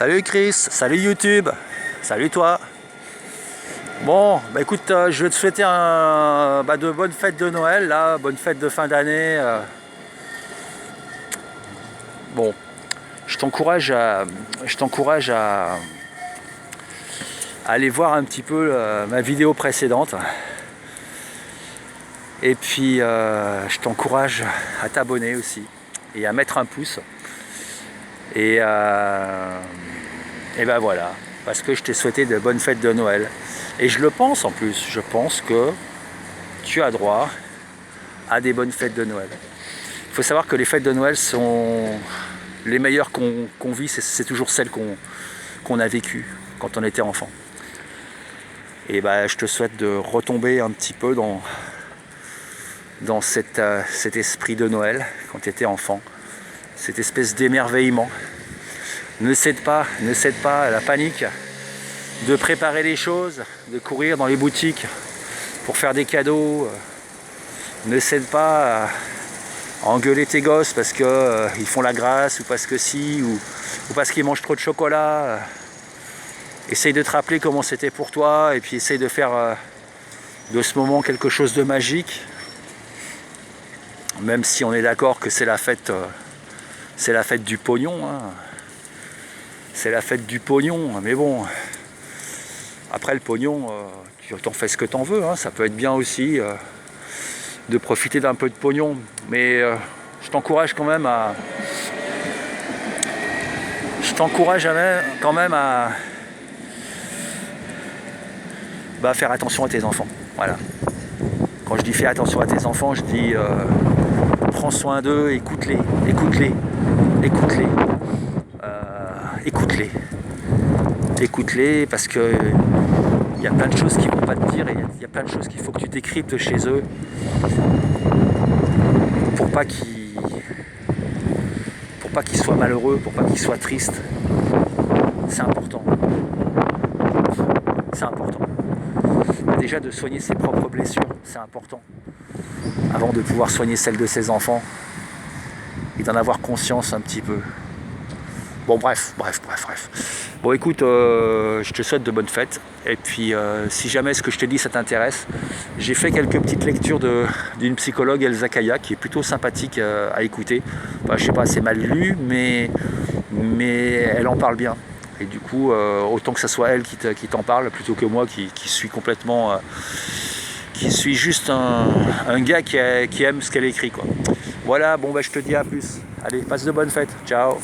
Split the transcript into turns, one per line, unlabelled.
Salut Chris, salut YouTube, salut toi. Bon, bah écoute, je vais te souhaiter de bonnes fêtes de Noël, là, bonnes fêtes de fin d'année. Bon, je t'encourage à aller voir un petit peu ma vidéo précédente. Et puis, je t'encourage à t'abonner aussi et à mettre un pouce. Et ben voilà, parce que je t'ai souhaité de bonnes fêtes de Noël. Et je le pense en plus, je pense que tu as droit à des bonnes fêtes de Noël. Il faut savoir que les fêtes de Noël sont les meilleures qu'on vit, c'est toujours celles qu'on a vécues quand on était enfant. Et ben, je te souhaite de retomber un petit peu dans cet esprit de Noël quand tu étais enfant, cette espèce d'émerveillement. Ne cède pas à la panique de préparer les choses, de courir dans les boutiques pour faire des cadeaux. Ne cède pas à engueuler tes gosses parce qu'ils font la grasse ou parce que si, ou parce qu'ils mangent trop de chocolat. Essaye de te rappeler comment c'était pour toi et puis essaye de faire de ce moment quelque chose de magique. Même si on est d'accord que c'est la fête du pognon. Hein. C'est la fête du pognon, mais bon, après le pognon, tu t'en fais ce que t'en veux, hein. Ça peut être bien aussi de profiter d'un peu de pognon, mais je t'encourage quand même à faire attention à tes enfants, voilà. Quand je dis fais attention à tes enfants, je dis prends soin d'eux, écoute-les, parce que il y a plein de choses qu'ils ne vont pas te dire et il y a plein de choses qu'il faut que tu décryptes chez eux pour pas qu'ils soient malheureux, pour pas qu'ils soient tristes. C'est important. Déjà de soigner ses propres blessures, c'est important. Avant de pouvoir soigner celles de ses enfants et d'en avoir conscience un petit peu. Bon bref. Bon écoute, je te souhaite de bonnes fêtes. Et puis si jamais ce que je te dis ça t'intéresse, j'ai fait quelques petites lectures d'une psychologue, Elsa Kaya, qui est plutôt sympathique à écouter. Enfin, je sais pas, c'est mal lu, mais elle en parle bien. Et du coup, autant que ça soit elle qui t'en parle, plutôt que moi qui suis complètement... qui suis juste un gars qui aime ce qu'elle écrit, quoi. Voilà, bon bah je te dis à plus. Allez, passe de bonnes fêtes. Ciao.